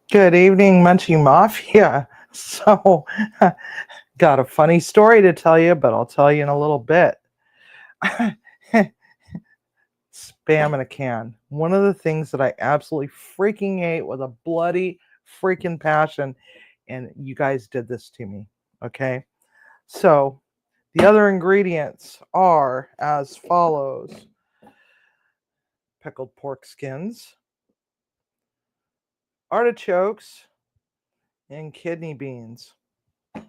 Good evening, Munchie Mafia. So, got a funny story to tell you, but I'll tell you in a little bit. Spam in a can. One of the things that I absolutely freaking hate with a bloody freaking passion, and you guys did this to me, okay? So, the other ingredients are as follows: pickled pork skins, artichokes, and kidney beans. I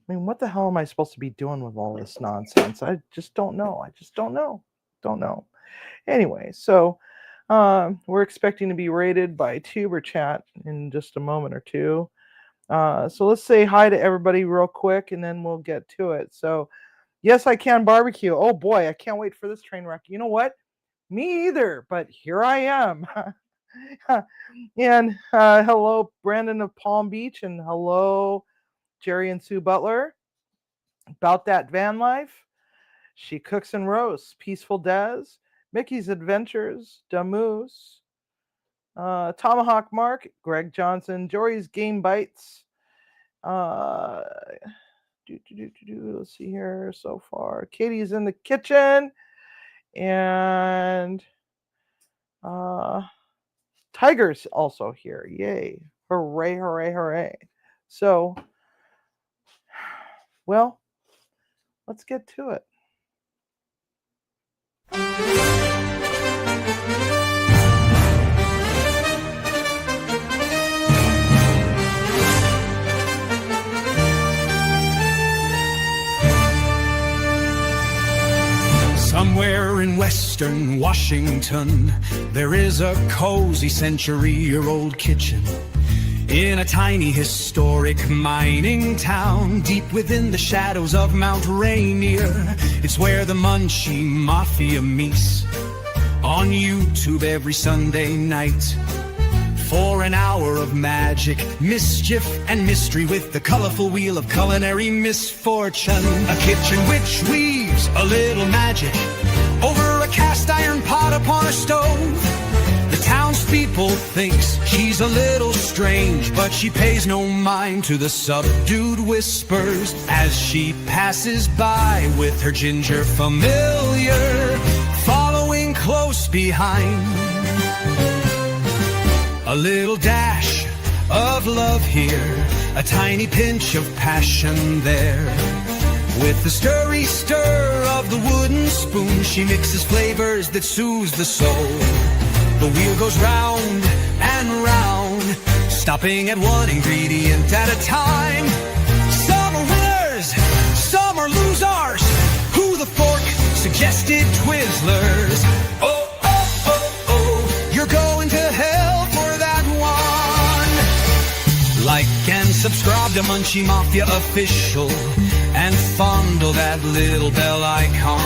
mean, what the hell am I supposed to be doing with all this nonsense? I just don't know. Don't know. Anyway, so we're expecting to be rated by Tuber Chat in just a moment or two. So let's say hi to everybody real quick, and then we'll get to it. So, yes, I can barbecue. Oh boy, I can't wait for this train wreck. You know what? Me either, but here I am. And hello, Brandon of Palm Beach, and hello, Jerry and Sue Butler. About that van life, She Cooks and Roasts, Peaceful Des, Mickey's Adventures, Damoose, Tomahawk Mark, Greg Johnson, Jory's Game Bites. Let's see here so far. Katie's in the kitchen, and Tiger's also here. Yay! Hooray! Hooray! Hooray! So, well, let's get to it. Somewhere in western Washington, there is a cozy century-year-old kitchen in a tiny historic mining town deep within the shadows of Mount Rainier. It's where the Munchie Mafia meets on YouTube every Sunday night for an hour of magic, mischief, and mystery with the colorful wheel of culinary misfortune. A kitchen which weaves a little magic over a cast iron pot upon a stove. The townspeople thinks she's a little strange, but she pays no mind to the subdued whispers as she passes by with her ginger familiar following close behind. A little dash of love here, a tiny pinch of passion there. With the stirry stir of the wooden spoon, she mixes flavors that soothe the soul. The wheel goes round and round, stopping at one ingredient at a time. Some are winners, some are losers. Who the fork suggested Twizzlers? Oh, oh, oh, oh, you're going to hell for that one. Like and subscribe to Munchie Mafia Official and fondle that little bell icon.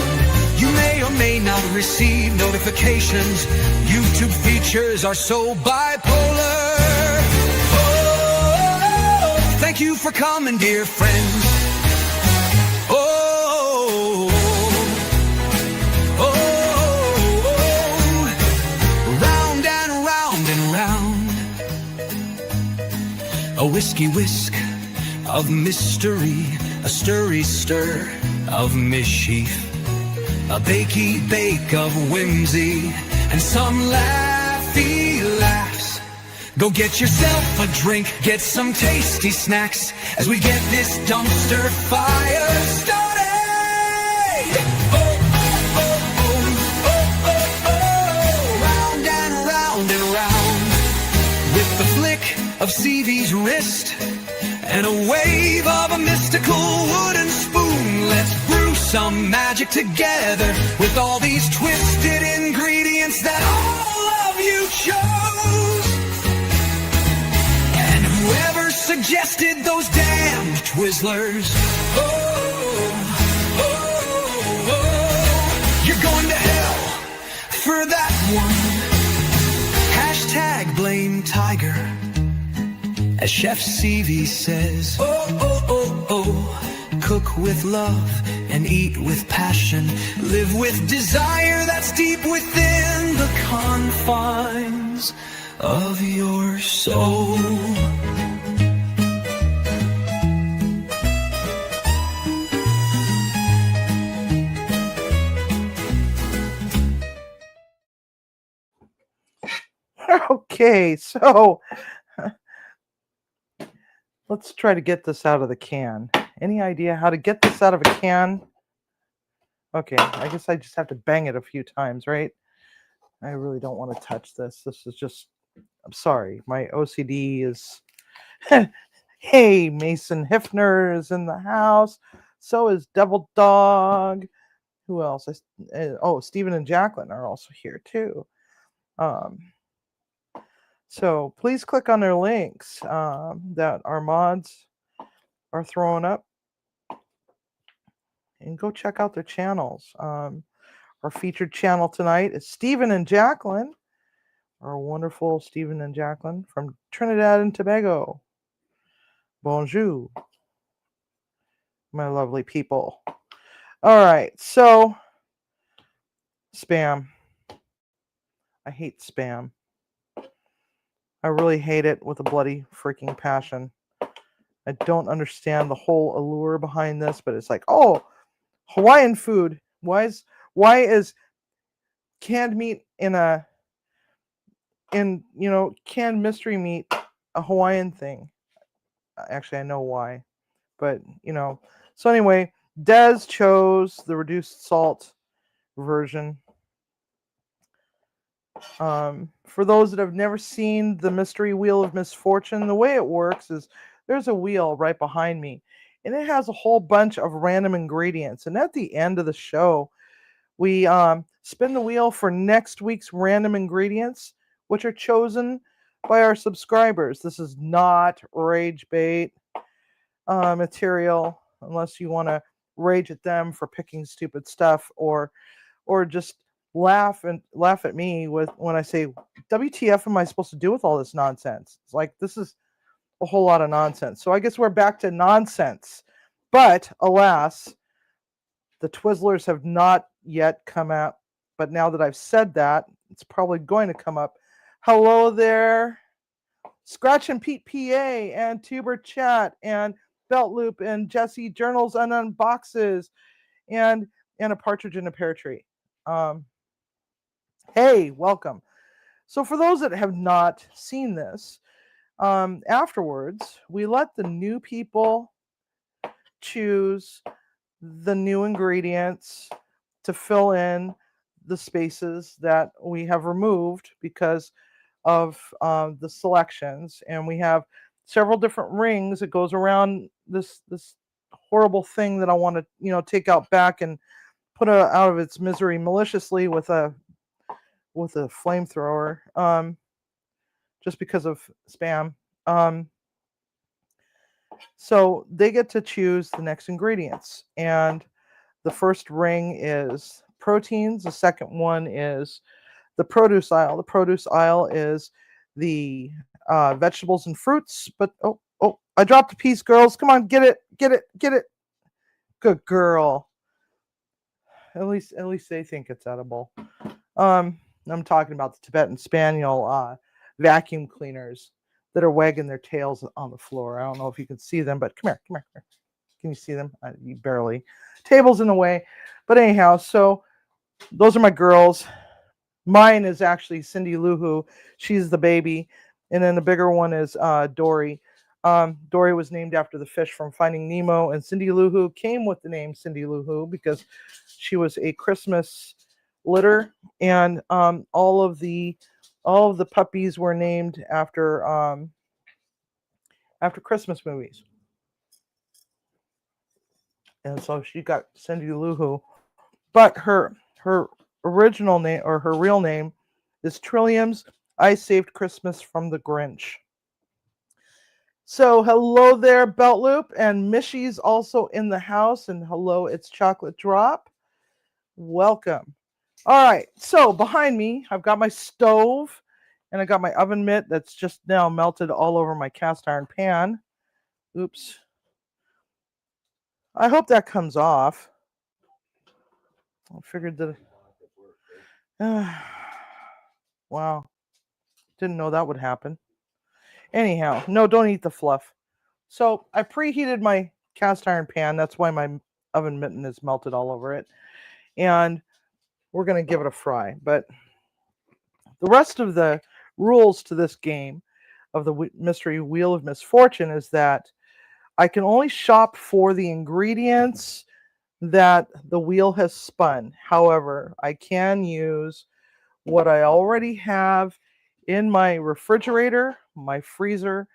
You may or may not receive notifications. YouTube features are so bipolar. Oh, thank you for coming, dear friends. Oh, oh, oh, round and round and round. A whiskey whisk of mystery, a stirry stir of mischief, a bakey bake of whimsy, and some laughy laughs. Go get yourself a drink, get some tasty snacks as we get this dumpster fire started. Oh, oh, oh, oh, oh, oh, round and round and round. With the flick of CV's wrist and a wave of a mystical wooden spoon, let's brew some magic together with all these twisted ingredients that all of you chose. And whoever suggested those damned Twizzlers, oh, oh, oh, you're going to hell for that one. Hashtag blame Tiger, as Chef CV says. Oh, oh, oh, oh, cook with love and eat with passion. Live with desire that's deep within the confines of your soul. Okay, so let's try to get this out of the can. Any idea how to get this out of a can? Okay, I guess I just have to bang it a few times, right? I really don't want to touch this. This is just, I'm sorry, my OCD is. Hey, Mason Hiffner is in the house. So is Devil Dog. Who else? Oh, Stephen and Jacqueline are also here too. So please click on their links that our mods are throwing up and go check out their channels. Our featured channel tonight is Stephen and Jacqueline, our wonderful Stephen and Jacqueline from Trinidad and Tobago. Bonjour, my lovely people. All right, so spam. I hate spam. I really hate it with a bloody freaking passion. I don't understand the whole allure behind this, but it's like, oh, Hawaiian food. Why is canned meat in canned mystery meat a Hawaiian thing? Actually, I know why, but so anyway, Des chose the reduced salt version. For those that have never seen the Mystery Wheel of Misfortune, the way it works is there's a wheel right behind me, and it has a whole bunch of random ingredients. And at the end of the show, we spin the wheel for next week's random ingredients, which are chosen by our subscribers. This is not rage bait material, unless you want to rage at them for picking stupid stuff, or just laugh at me when I say, WTF am I supposed to do with all this nonsense? It's like, this is a whole lot of nonsense. So I guess we're back to nonsense. But alas, the Twizzlers have not yet come out. But now that I've said that, it's probably going to come up. Hello there, Scratch and Pete PA and Tuber Chat and Belt Loop and Jesse Journals and Unboxes and a Partridge in a Pear Tree. Hey, welcome. So for those that have not seen this, afterwards, we let the new people choose the new ingredients to fill in the spaces that we have removed because of the selections. And we have several different rings that goes around this horrible thing that I want to take out back and put out of its misery maliciously with a flamethrower, just because of spam. So they get to choose the next ingredients, and the first ring is proteins. The second one is the produce aisle. The produce aisle is the vegetables and fruits. But oh, I dropped a piece, girls. Come on, get it. Good girl. At least they think it's edible. I'm talking about the Tibetan Spaniel vacuum cleaners that are wagging their tails on the floor. I don't know if you can see them, but come here. Can you see them? You barely. Table's in the way. But anyhow, so those are my girls. Mine is actually Cindy Lou Who. She's the baby. And then the bigger one is Dory. Dory was named after the fish from Finding Nemo. And Cindy Lou Who came with the name Cindy Lou Who because she was a Christmas litter. And all of the puppies were named after Christmas movies. And so she got Cindy Lou Who. But her original name, or her real name, is Trillium's I Saved Christmas from the Grinch. So hello there, Belt Loop, and Mishy's also in the house. And hello, it's Chocolate Drop. Welcome. All right, so behind me, I've got my stove, and I got my oven mitt that's just now melted all over my cast iron pan. Oops. I hope that comes off. I figured that. Wow. Didn't know that would happen. Anyhow, no, don't eat the fluff. So I preheated my cast iron pan. That's why my oven mitten is melted all over it. And we're going to give it a fry. But the rest of the rules to this game of the mystery Wheel of Misfortune is that I can only shop for the ingredients that the wheel has spun. However, I can use what I already have in my refrigerator, my freezer,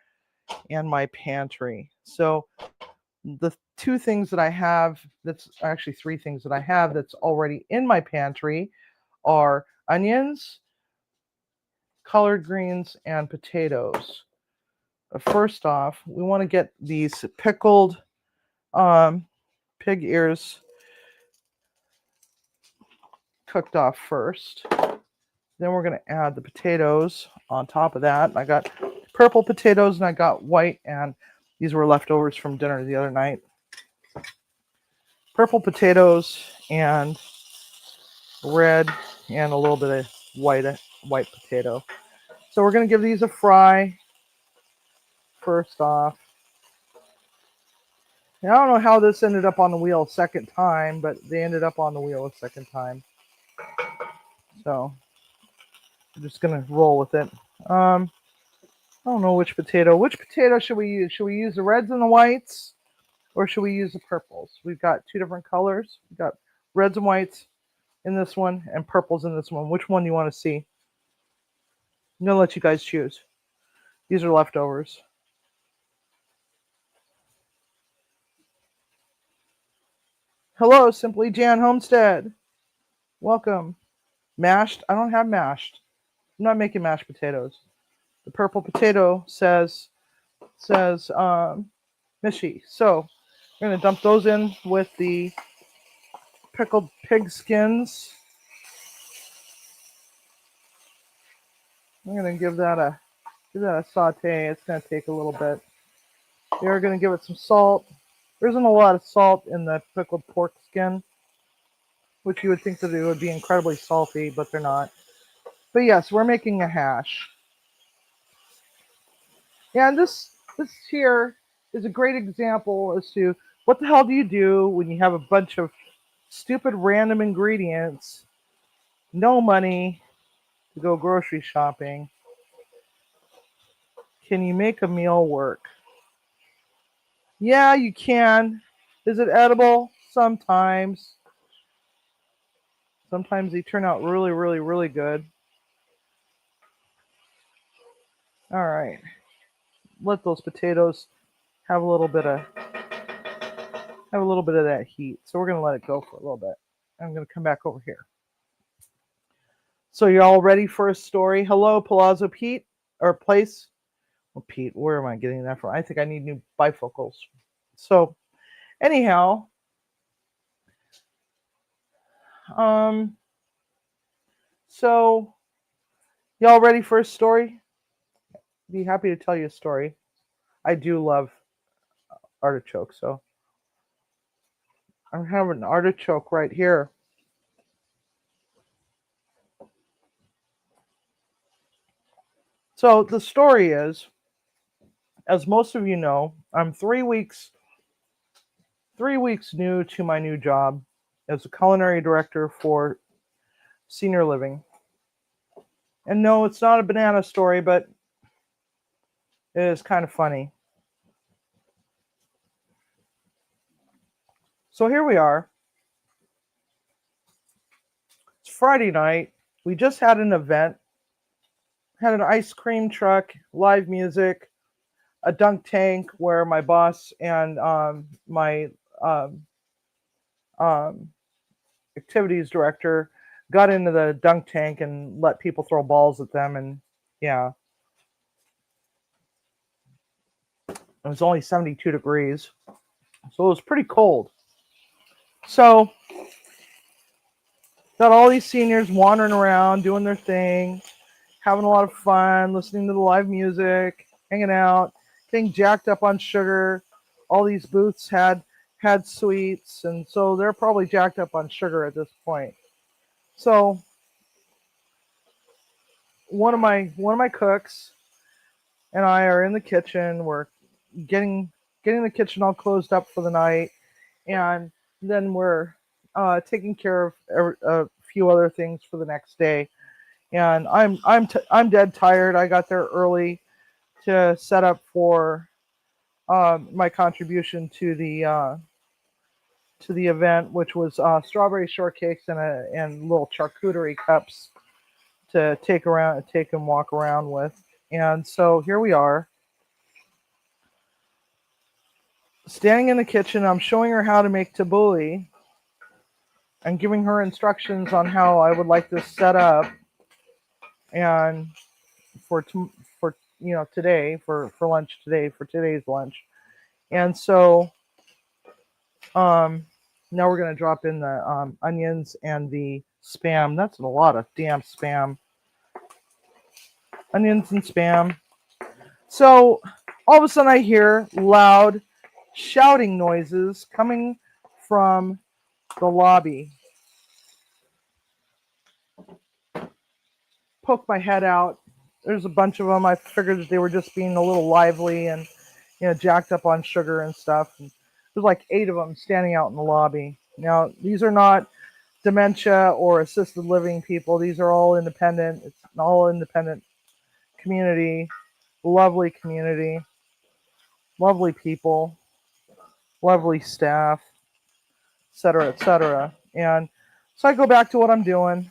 and my pantry. So the two things that I have, that's actually three things that I have that's already in my pantry, are onions, collard greens, and potatoes. First off, we want to get these pickled pig ears cooked off first. Then we're going to add the potatoes on top of that. I got purple potatoes and I got white, and these were leftovers from dinner the other night. Purple potatoes and red and a little bit of white potato. So we're going to give these a fry first off. Now, I don't know how this ended up on the wheel a second time, but they ended up on the wheel a second time. So I'm just going to roll with it. I don't know which potato. Which potato should we use? Should we use the reds and the whites, or should we use the purples? We've got two different colors. We've got reds and whites in this one and purples in this one. Which one do you want to see? I'm going to let you guys choose. These are leftovers. Hello, Simply Jan Homestead. Welcome. Mashed? I don't have mashed. I'm not making mashed potatoes. The purple potato says Mishy. So we're going to dump those in with the pickled pig skins. I'm going to give that a saute. It's going to take a little bit. We're going to give it some salt. There isn't a lot of salt in the pickled pork skin, which you would think that it would be incredibly salty, but they're not. But yes, we're making a hash. And this here is a great example as to what the hell do you do when you have a bunch of stupid random ingredients, no money to go grocery shopping. Can you make a meal work? Yeah, you can. Is it edible? Sometimes. Sometimes they turn out really, really, really good. All right. Let those potatoes have a little bit of that heat. So we're going to let it go for a little bit. I'm going to come back over here. So you're all ready for a story? Hello, Palazzo Pete, or Place. Well, Pete, where am I getting that from? I think I need new bifocals. So anyhow, so y'all ready for a story? Be happy to tell you a story. I do love artichoke, so I'm having an artichoke right here. So the story is, as most of you know, I'm 3 weeks new to my new job as a culinary director for senior living. And no, it's not a banana story, but it is kind of funny. So here we are. It's Friday night. We just had an event. Had an ice cream truck, live music, a dunk tank where my boss and my activities director got into the dunk tank and let people throw balls at them. And yeah, it was only 72 degrees. So it was pretty cold. So got all these seniors wandering around, doing their thing, having a lot of fun, listening to the live music, hanging out, getting jacked up on sugar. All these booths had sweets, and so they're probably jacked up on sugar at this point. So one of my cooks and I are in the kitchen. We're getting getting the kitchen all closed up for the night, and then we're taking care of a few other things for the next day. And I'm dead tired. I got there early to set up for my contribution to the event, which was strawberry shortcakes and little charcuterie cups to take and walk around with. And so here we are, standing in the kitchen. I'm showing her how to make tabbouleh and giving her instructions on how I would like this set up, and for for today for lunch today for today's lunch. And so now we're gonna drop in the onions and the spam. That's a lot of damn spam. Onions and spam. So all of a sudden I hear loud shouting noises coming from the lobby. Poke my head out. There's a bunch of them. I figured that they were just being a little lively and jacked up on sugar and stuff. And there's like 8 of them standing out in the lobby. Now these are not dementia or assisted living people. These are all independent. It's an all independent community. Lovely community. Lovely people. Lovely staff, etc., etc. And so I go back to what I'm doing,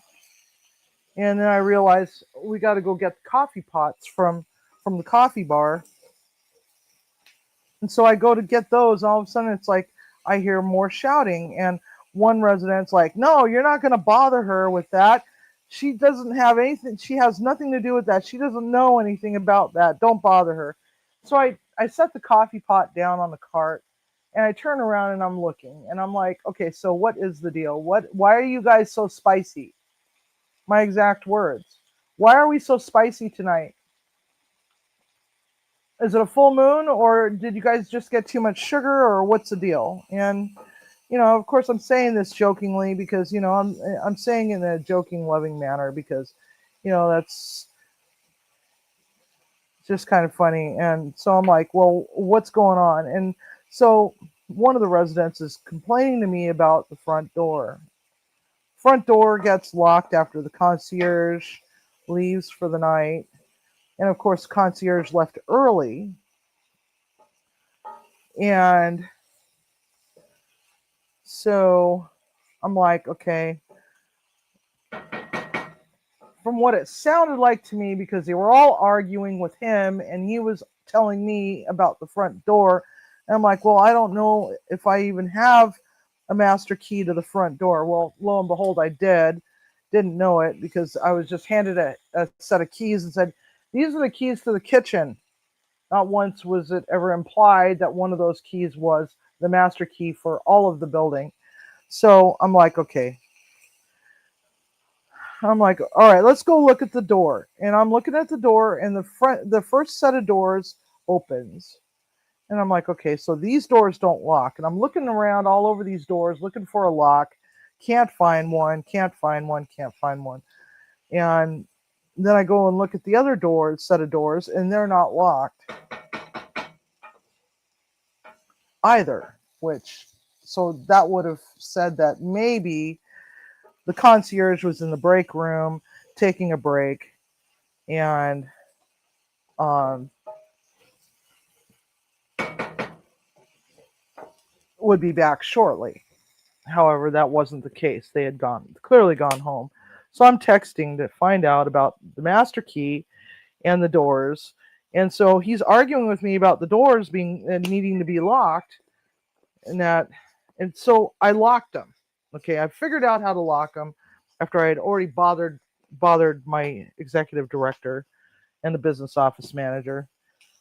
and then I realize we got to go get the coffee pots from the coffee bar. And so I go to get those, and all of a sudden it's like I hear more shouting, and one resident's like, "No, you're not going to bother her with that. She doesn't have anything. She has nothing to do with that. She doesn't know anything about that. Don't bother her." So I set the coffee pot down on the cart, and I turn around and I'm looking, and I'm like, "Okay, so what is the deal? Why are you guys so spicy?" My exact words. "Why are we so spicy tonight? Is it a full moon, or did you guys just get too much sugar, or what's the deal?" And of course, I'm saying this jokingly because I'm saying it in a joking, loving manner because that's just kind of funny. And so I'm like, "Well, what's going on?" And so one of the residents is complaining to me about the front door. Front door gets locked after the concierge leaves for the night. And of course, concierge left early. And so I'm like, okay. From what it sounded like to me, because they were all arguing with him and he was telling me about the front door. And I'm like, well, I don't know if I even have a master key to the front door. Well, lo and behold, I didn't know it because I was just handed a set of keys and said, "These are the keys to the kitchen." Not once was it ever implied that one of those keys was the master key for all of the building. So I'm like, okay. I'm like, all right, let's go look at the door. And I'm looking at the door, and the first set of doors opens. And I'm like, okay, so these doors don't lock. And I'm looking around all over these doors, looking for a lock. Can't find one, can't find one, can't find one. And then I go and look at the other set of doors, and they're not locked either. So that would have said that maybe the concierge was in the break room taking a break, and would be back shortly. However, that wasn't the case. They had clearly gone home. So I'm texting to find out about the master key and the doors. And so he's arguing with me about the doors being needing to be locked, and so I locked them. Okay, I figured out how to lock them after I had already bothered my executive director and the business office manager.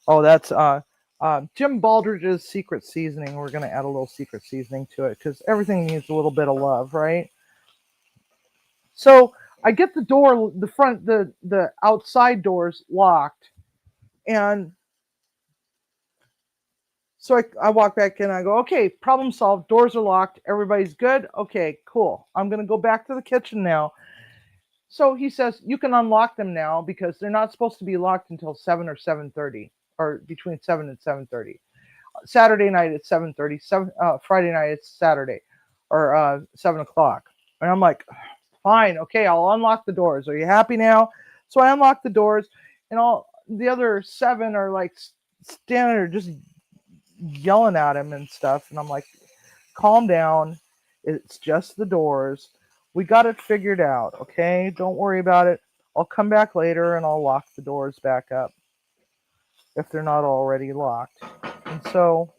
Oh, that's Jim Baldridge's secret seasoning. We're going to add a little secret seasoning to it because everything needs a little bit of love, right? So I get the outside doors locked, and so I walk back in. I go, okay, problem solved. Doors are locked. Everybody's good. Okay, cool. I'm going to go back to the kitchen now. So he says you can unlock them now because they're not supposed to be locked until 7 or 7:30, or between 7 and 7:30. Saturday night it's 7:30. Friday night it's Saturday, or 7 o'clock. And I'm like, fine, okay, I'll unlock the doors. Are you happy now? So I unlock the doors, and all the other seven are like standing there just yelling at him and stuff. And I'm like, calm down. It's just the doors. We got it figured out, okay? Don't worry about it. I'll come back later and I'll lock the doors back up if they're not already locked. And so,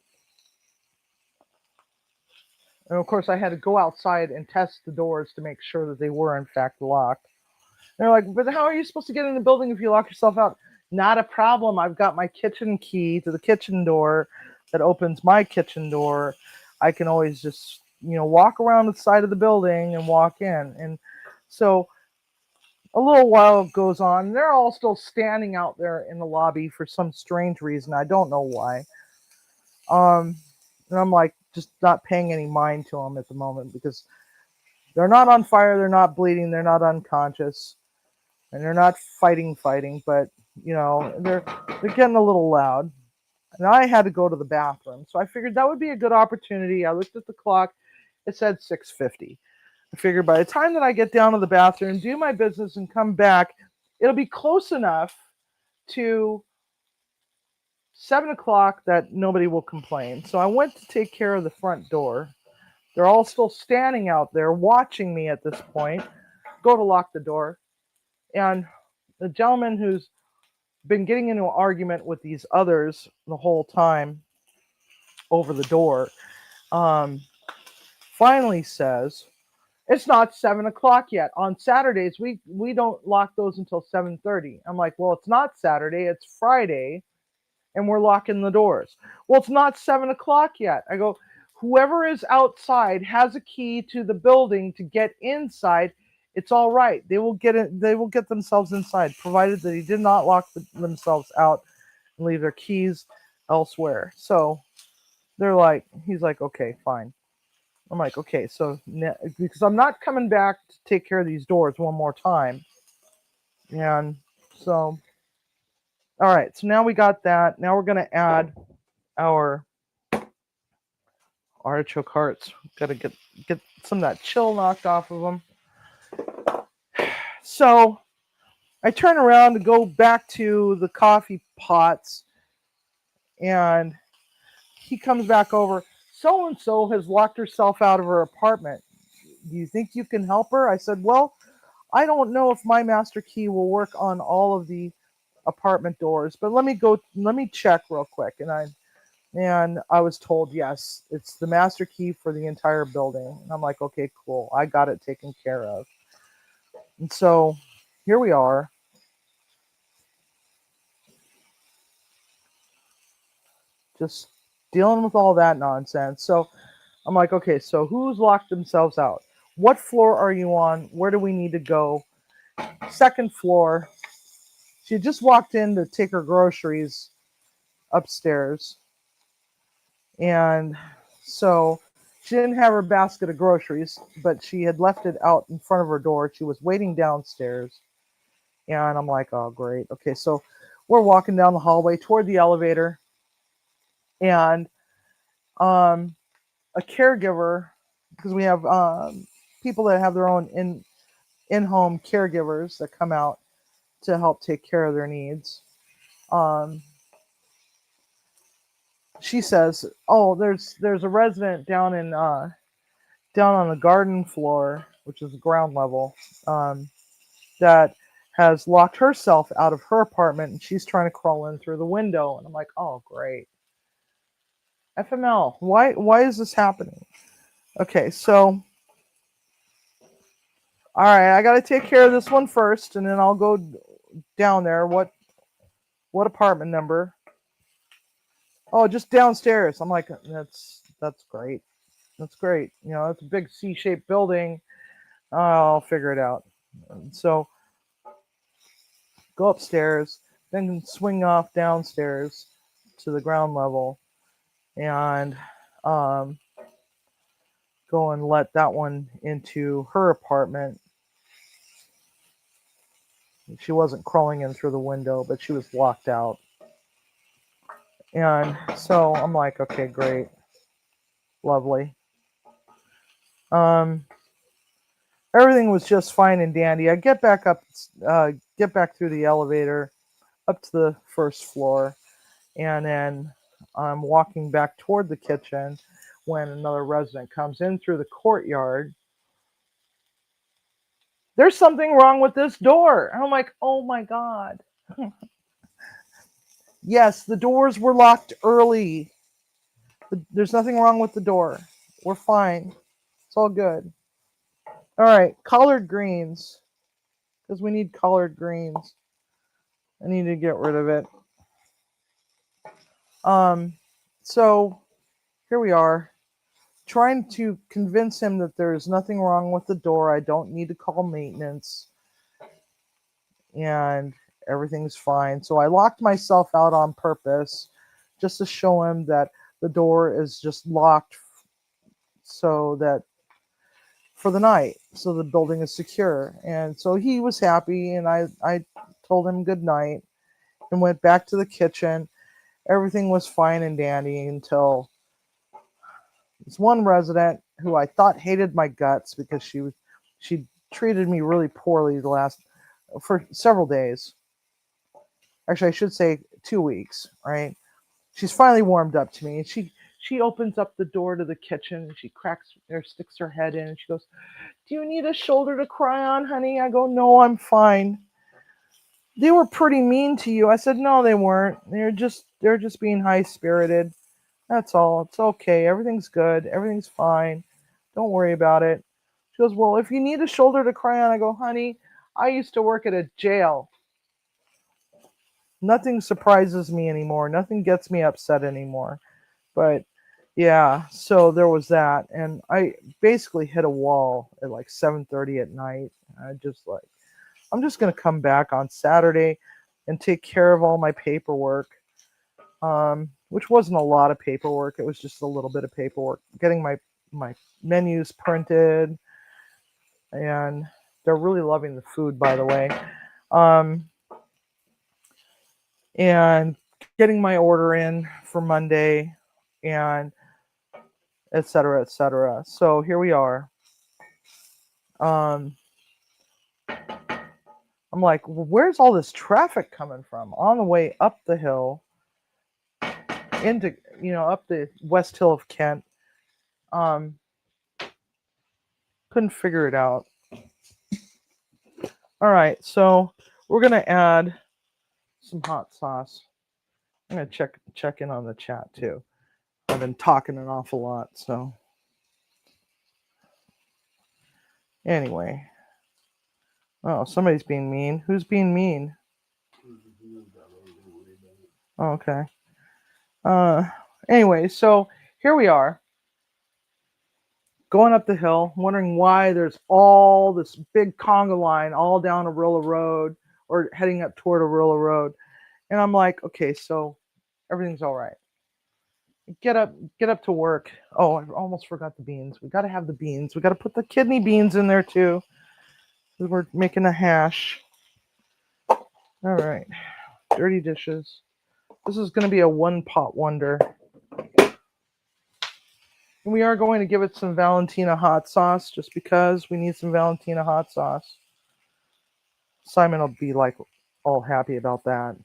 and of course, I had to go outside and test the doors to make sure that they were in fact locked. And they're like, but how are you supposed to get in the building if you lock yourself out? Not a problem. I've got my kitchen key to the kitchen door that opens my kitchen door. I can always just, walk around the side of the building and walk in. And so a little while goes on. They're all still standing out there in the lobby for some strange reason. I don't know why. And I'm like just not paying any mind to them at the moment because they're not on fire, they're not bleeding, they're not unconscious, and they're not fighting, but they're getting a little loud. And I had to go to the bathroom, so I figured that would be a good opportunity. I looked at the clock; it said 6:50. I figured by the time that I get down to the bathroom, do my business, and come back, it'll be close enough to 7 o'clock that nobody will complain. So I went to take care of the front door. They're all still standing out there watching me at this point. Go to lock the door. And the gentleman who's been getting into an argument with these others the whole time over the door finally says, it's not 7 o'clock yet. On Saturdays, we don't lock those until 7:30. I'm like, well, it's not Saturday, it's Friday, and we're locking the doors. Well, it's not 7 o'clock yet. I go, whoever is outside has a key to the building to get inside. It's all right. They will get it. They will get themselves inside, provided that he did not lock themselves out and leave their keys elsewhere. So he's like, okay, fine. I'm like, okay, so because I'm not coming back to take care of these doors one more time. And so, all right, so now we got that. Now we're going to add our artichoke hearts. Got to get some of that chill knocked off of them. So I turn around to go back to the coffee pots, and he comes back over. So and so has locked herself out of her apartment. Do you think you can help her? I said, well, I don't know if my master key will work on all of the apartment doors, but let me check real quick. And I was told, yes, it's the master key for the entire building. And I'm like, okay, cool. I got it taken care of. And so here we are. Just dealing with all that nonsense. So I'm like, okay, so who's locked themselves out? What floor are you on? Where do we need to go? Second floor. She had just walked in to take her groceries upstairs. And so she didn't have her basket of groceries, but she had left it out in front of her door. She was waiting downstairs. And I'm like, oh, great. Okay, so we're walking down the hallway toward the elevator. And a caregiver, because we have people that have their own in-home caregivers that come out to help take care of their needs. She says, "Oh, there's a resident down on the garden floor, which is the ground level, that has locked herself out of her apartment, and she's trying to crawl in through the window." And I'm like, "Oh, great, FML. Why is this happening?" Okay, so all right, I got to take care of this one first, and then I'll go down there. What apartment number? Oh, just downstairs. I'm like, that's great. That's great. It's a big C-shaped building. I'll figure it out. And so go upstairs, then swing off downstairs to the ground level, and go and let that one into her apartment. She wasn't crawling in through the window, but she was locked out. And so I'm like, okay, great, lovely. Um, Everything was just fine and dandy. I get back up, get back through the elevator up to the first floor, and then I'm walking back toward the kitchen when another resident comes in through the courtyard. There's something wrong with this door. And I'm like, oh my God. Yes, the doors were locked early. There's nothing wrong with the door. We're fine. It's all good. All right, collard greens, because we need collard greens. I need to get rid of it. So here we are, trying to convince him that there's nothing wrong with the door. I don't need to call maintenance, and everything's fine. So I locked myself out on purpose just to show him that the door is just locked so that for the night, so the building is secure. And so he was happy, and I told him good night and went back to the kitchen. Everything was fine and dandy until this one resident who I thought hated my guts because she treated me really poorly for several days. Actually, I should say 2 weeks, right? She's finally warmed up to me, and she opens up the door to the kitchen, and she sticks her head in, and she goes, "Do you need a shoulder to cry on, honey?" I go, "No, I'm fine." "They were pretty mean to you." I said, "No, they weren't. They're just being high-spirited. That's all. It's okay. Everything's good. Everything's fine. Don't worry about it." She goes, "Well, if you need a shoulder to cry on," I go, "Honey, I used to work at a jail. Nothing surprises me anymore. Nothing gets me upset anymore." But yeah, so there was that, and I basically hit a wall at like 7:30 at night. I'm just gonna come back on Saturday and take care of all my paperwork, which wasn't a lot of paperwork. It was just a little bit of paperwork, getting my menus printed, and they're really loving the food, by the way. And getting my order in for Monday, and et cetera, et cetera. So here we are. I'm like, well, where's all this traffic coming from? On the way up the hill into, up the West Hill of Kent. Couldn't figure it out. All right, so we're gonna add some hot sauce. I'm gonna check in on the chat too. I've been talking an awful lot, so anyway. Oh, somebody's being mean. Who's being mean? Oh, okay. Anyway, so here we are, going up the hill, wondering why there's all this big conga line all down Arilla Road, or heading up toward Arilla Road. And I'm like, okay, so everything's all right. Get up to work. Oh, I almost forgot the beans. We got to have the beans. We got to put the kidney beans in there too. We're making a hash. All right. Dirty dishes. This is going to be a one-pot wonder. And we are going to give it some Valentina hot sauce, just because we need some Valentina hot sauce. Simon will be like all happy about that.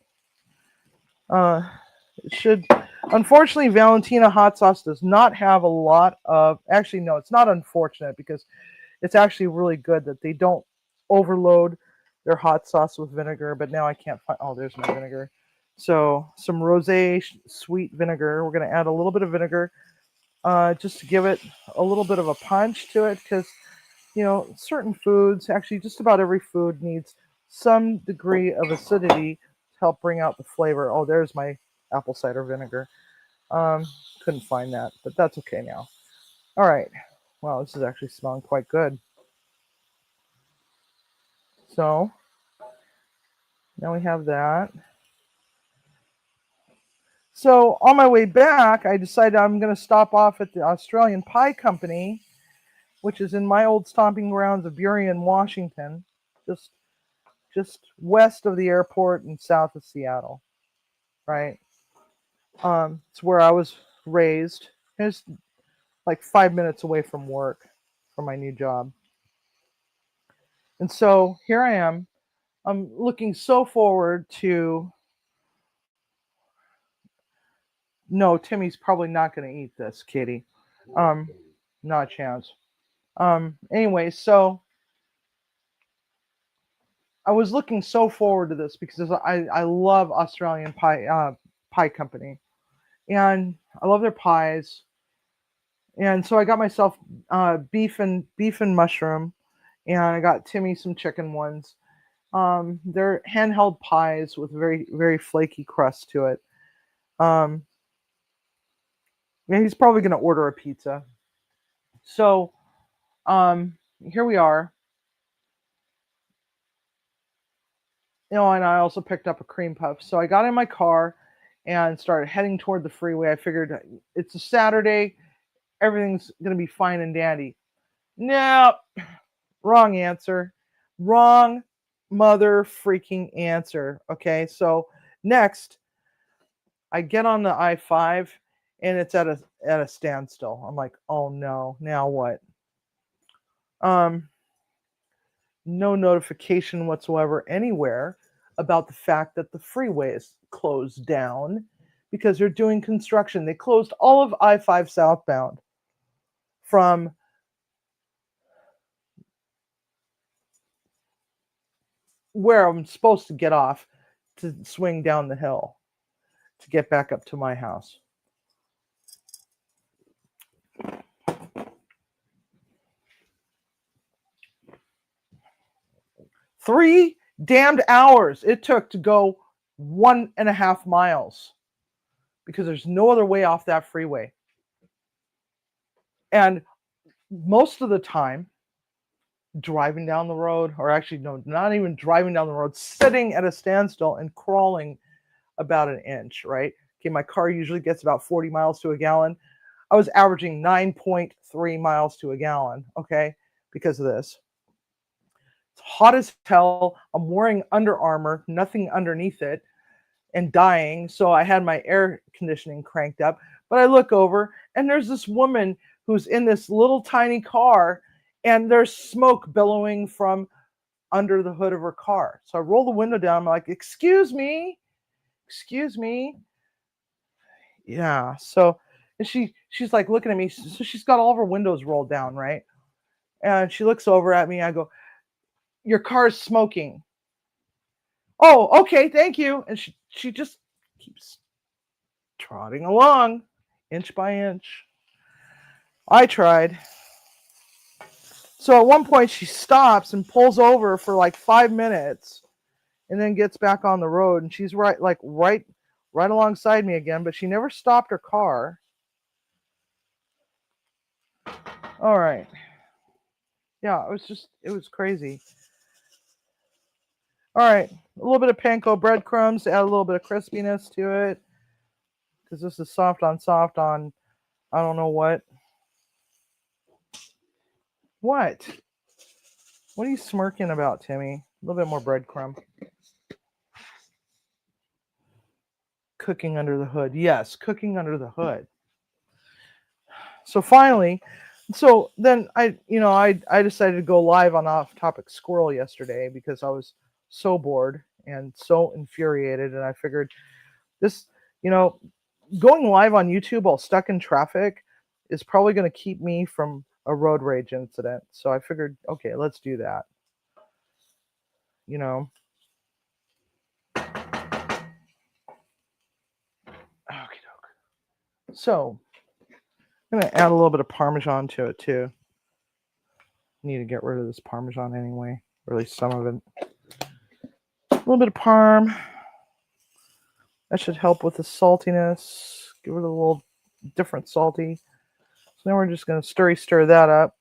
Unfortunately, Valentina hot sauce does not have a lot of, actually, no, it's not unfortunate, because it's actually really good that they don't overload their hot sauce with vinegar. But now I can't find, oh, there's my vinegar. So some rosé sweet vinegar. We're going to add a little bit of vinegar, just to give it a little bit of a punch to it, because certain foods, actually just about every food, needs some degree of acidity to help bring out the flavor. Oh, there's my apple cider vinegar. Couldn't find that, but that's okay now. All right. Wow, this is actually smelling quite good. So now we have that. So on my way back, I decided I'm going to stop off at the Australian Pie Company, which is in my old stomping grounds of Burien, Washington, just just west of the airport and south of Seattle, right? It's where I was raised. It's like 5 minutes away from work for my new job. And so here I am. I'm looking so forward to. No, Timmy's probably not going to eat this, Kitty. Not a chance. Anyway, so I was looking so forward to this because I love Australian pie company, and I love their pies. And so I got myself beef and mushroom, and I got Timmy some chicken ones. They're handheld pies with very very flaky crust to it. Um, yeah, he's probably gonna order a pizza. So here we are. And I also picked up a cream puff. So I got in my car and started heading toward the freeway. I figured it's a Saturday, everything's gonna be fine and dandy. No, wrong answer. Wrong mother freaking answer. Okay, so next I get on the I-5 and it's at a standstill. I'm like, oh no, now what? No notification whatsoever anywhere about the fact that the freeway is closed down because they're doing construction. They closed all of I-5 southbound from where I'm supposed to get off to swing down the hill to get back up to my house. Three damned hours it took to go 1.5 miles because there's no other way off that freeway. And most of the time, driving down the road, or actually, no, not even driving down the road, sitting at a standstill and crawling about an inch, right? Okay, my car usually gets about 40 miles to a gallon. I was averaging 9.3 miles to a gallon, okay, because of this. It's hot as hell. I'm wearing Under Armour, nothing underneath it, and dying. So I had my air conditioning cranked up. But I look over, and there's this woman who's in this little tiny car, and there's smoke billowing from under the hood of her car. So I roll the window down. I'm like, excuse me. Yeah. So and she's like looking at me. So she's got all of her windows rolled down, right? And she looks over at me. I go, your car's smoking. Oh, okay, thank you. And she just keeps trotting along, inch by inch. I tried. So at one point she stops and pulls over for like 5 minutes and then gets back on the road, and she's right alongside me again, but she never stopped her car. All right. Yeah, it was crazy. All right, a little bit of panko breadcrumbs to add a little bit of crispiness to it, because this is soft on I don't know what. What? What are you smirking about, Timmy? A little bit more breadcrumb. Cooking under the hood. Yes, cooking under the hood. So finally, then I decided to go live on Off Topic Squirrel yesterday because I was so bored and so infuriated, and I figured this, going live on YouTube while stuck in traffic is probably going to keep me from a road rage incident. So I figured, okay, let's do that. Okay, so I'm going to add a little bit of Parmesan to it too. Need to get rid of this Parmesan anyway, or at least some of it. A little bit of Parm. That should help with the saltiness. Give it a little different salty. So now we're just going to stir that up.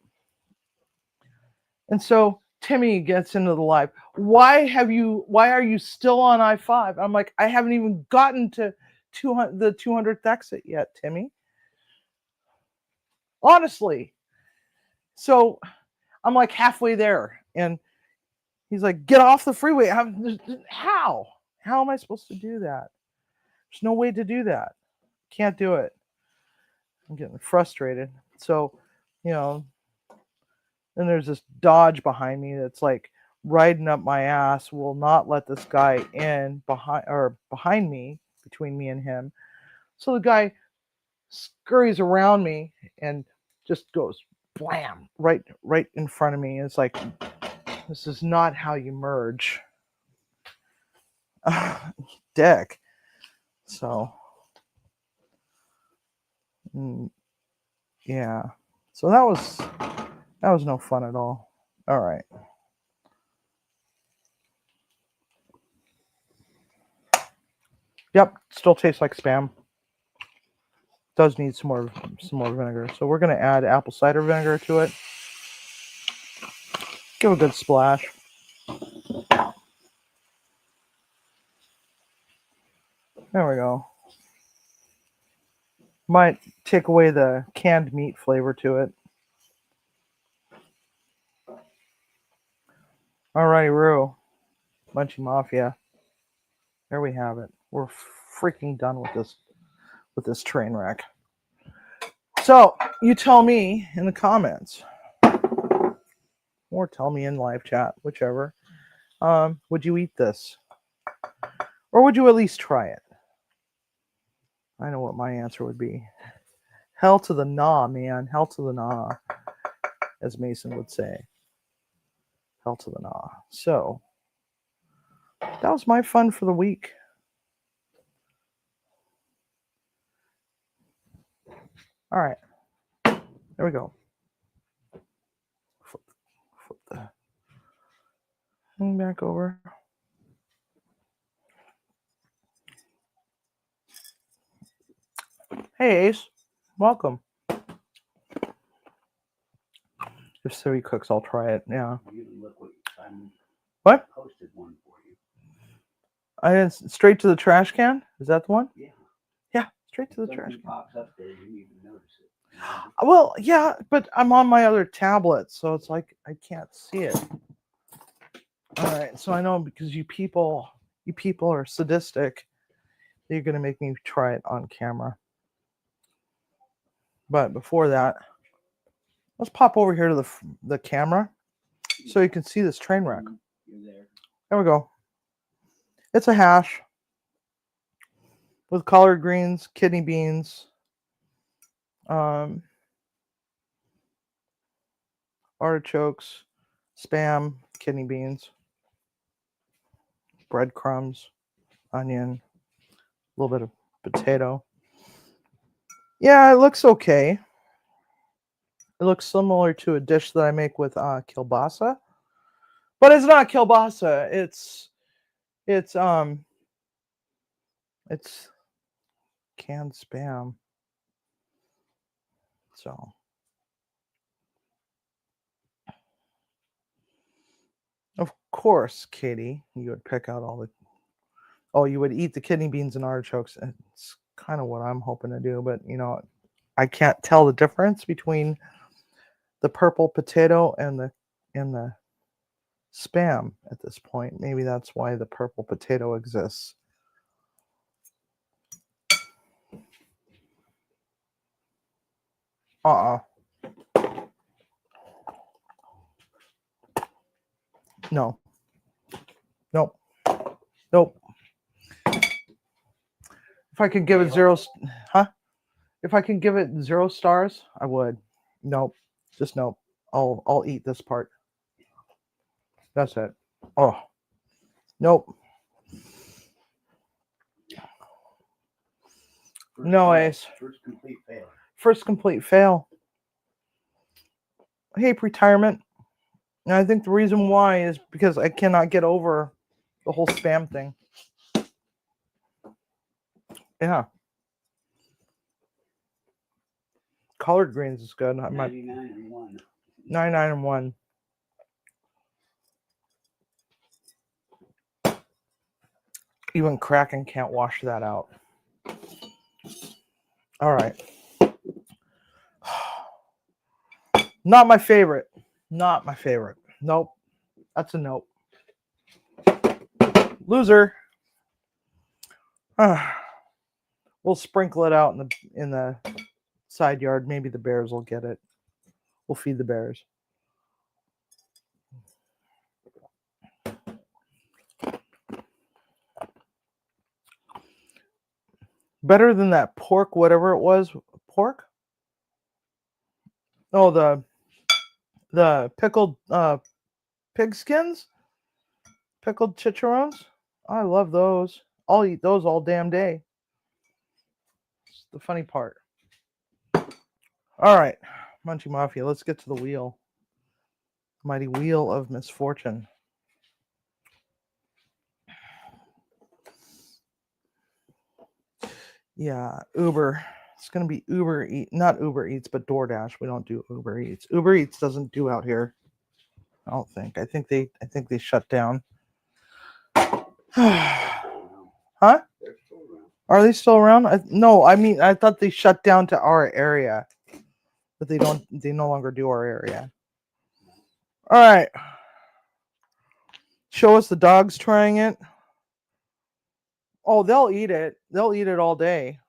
And so Timmy gets into the live. Why are you still on I-5? I'm like, I haven't even gotten to the 200th exit yet, Timmy. Honestly. So I'm like halfway there, and He's like, get off the freeway. How? How am I supposed to do that? There's no way to do that. Can't do it. I'm getting frustrated. So, then there's this Dodge behind me that's like riding up my ass, will not let this guy in behind me, between me and him. So the guy scurries around me and just goes blam right in front of me. It's like, this is not how you merge. Dick. So yeah. So that was no fun at all. All right. Yep, still tastes like Spam. Does need some more vinegar. So we're gonna add apple cider vinegar to it. Give a good splash. There we go. Might take away the canned meat flavor to it. Alrighty, Roo. Munchy Mafia. There we have it. We're freaking done with this train wreck. So you tell me in the comments, or tell me in live chat, whichever. Would you eat this, or would you at least try it? I know what my answer would be. Hell to the nah, man. Hell to the nah, as Mason would say. Hell to the nah. So that was my fun for the week. All right. There we go. Flip the thing back over. Hey, Ace. Welcome. If Siri cooks, I'll try it. Yeah. What? Posted one for you. I didn't, straight to the trash can? Is that the one? Yeah. Yeah, straight to the trash can. Pops up there, you didn't even notice it. Well, yeah, but I'm on my other tablet, so it's like I can't see it. All right, so I know because you people are sadistic, you're gonna make me try it on camera. But before that, let's pop over here to the camera so you can see this train wreck. You're there. There we go. It's a hash with collard greens, kidney beans, artichokes, Spam, kidney beans, breadcrumbs, onion, a little bit of potato. Yeah, it looks okay. It looks similar to a dish that I make with kielbasa, but it's not kielbasa. It's canned Spam. So of course, Katie, you would pick out all the. Oh, you would eat the kidney beans and artichokes. It's kind of what I'm hoping to do, but I can't tell the difference between the purple potato and the Spam at this point. Maybe that's why the purple potato exists. No. Nope. Nope. If I could give it If I can give it 0 stars, I would. Nope. Just nope. I'll eat this part. That's it. Oh. Nope. No, Ace. First complete fail. First complete fail. Hey, retirement. And I think the reason why is because I cannot get over the whole Spam thing. Yeah. Collard greens is good. 99 and 1. 99 and 1. Even Kraken can't wash that out. All right. Not my favorite. Not my favorite. Nope. That's a nope. Loser. We'll sprinkle it out in the side yard. Maybe the bears will get it. We'll feed the bears. Better than that pork, whatever it was. Pork? Oh, the pickled pig skins? Pickled chicharrones? I love those. I'll eat those all damn day. It's the funny part. All right, Munchie Mafia, let's get to the wheel. Mighty wheel of misfortune. Yeah, Uber. It's going to be Uber Eats, not Uber Eats, but DoorDash. We don't do Uber Eats. Uber Eats doesn't do out here. I don't think. I think they shut down. Huh? They're still around. Are they still around? No, I mean I thought they shut down to our area. But they no longer do our area. All right. Show us the dogs trying it. Oh, they'll eat it. They'll eat it all day.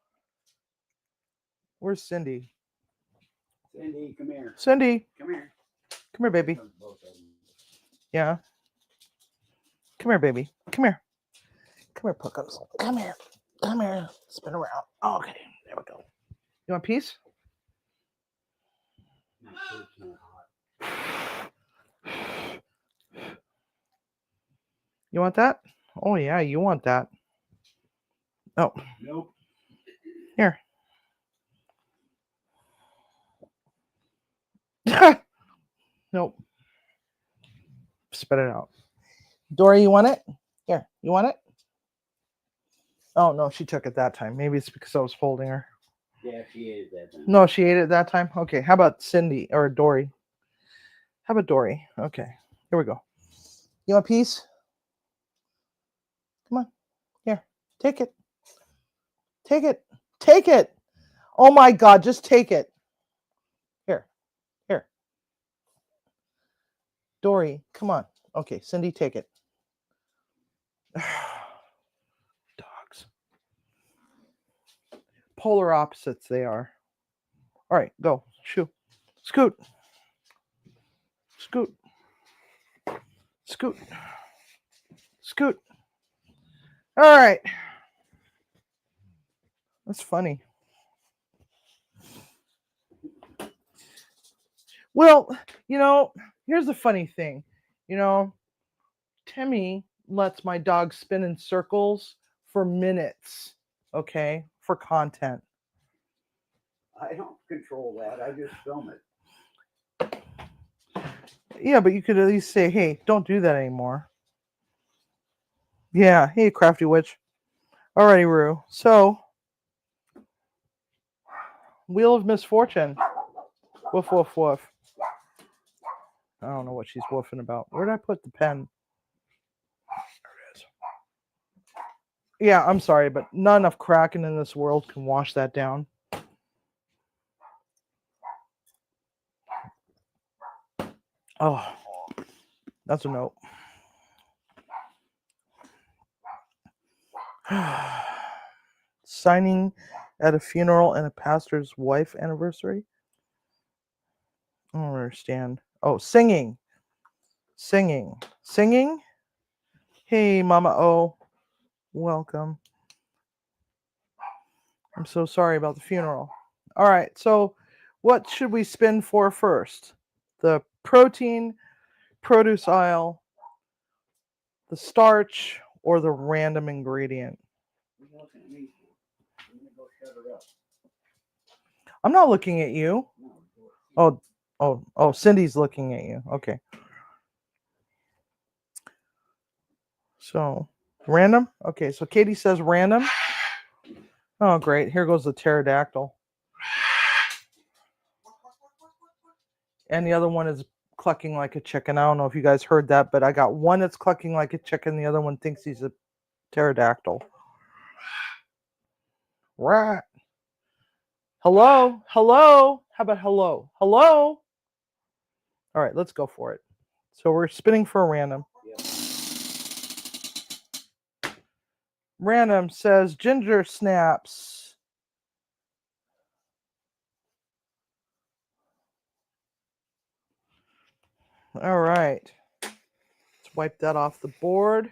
Where's Cindy? Cindy, come here. Cindy, Come here. come here, baby. Both of them. Yeah. Come here, baby. Come here. Come here, Puckums. Come here. Come here. Spin around. Oh, okay. There we go. You want a piece? My food's not hot. You want that? Oh, yeah, you want that. Oh, Nope. here. Nope. Spit it out. Dory, you want it? Here, you want it? Oh, no, she took it that time. Maybe it's because I was holding her. Yeah, she ate it that time. No, she ate it that time? Okay, how about Cindy or Dory? How about Dory? Okay, here we go. You want a piece? Come on. Here, take it. Take it. Take it. Oh, my God, just take it. Here. Here. Dory, come on. Okay, Cindy, take it. Dogs. Polar opposites they are. All right, go. Shoo. Scoot. Scoot. Scoot. Scoot. All right. That's funny. Well, here's the funny thing. Timmy lets my dog spin in circles for minutes, okay, for content. I don't control that. I just film it. Yeah, but you could at least say, hey, don't do that anymore. Yeah, hey, crafty witch. Alrighty, Roo. So, wheel of misfortune. Woof, woof, woof. I don't know what she's woofing about. Where did I put the pen? There it is. Yeah, I'm sorry, but not enough Kraken in this world can wash that down. Oh, that's a note. Signing at a funeral and a pastor's wife anniversary? I don't understand. Oh, singing. Singing. Singing? Hey, Mama O. Welcome. I'm so sorry about the funeral. All right, so what should we spin for first? The protein, produce aisle, the starch, or the random ingredient? What are you looking at me for? I'm gonna go shut her up. I'm not looking at you. No, Oh, Cindy's looking at you. Okay. So, random? Okay, so Katie says random. Oh, great. Here goes the pterodactyl. And the other one is clucking like a chicken. I don't know if you guys heard that, but I got one that's clucking like a chicken. The other one thinks he's a pterodactyl. Right. Hello? Hello? How about hello? Hello? All right, let's go for it. So we're spinning for a random. Yep. Random says ginger snaps. All right. Let's wipe that off the board.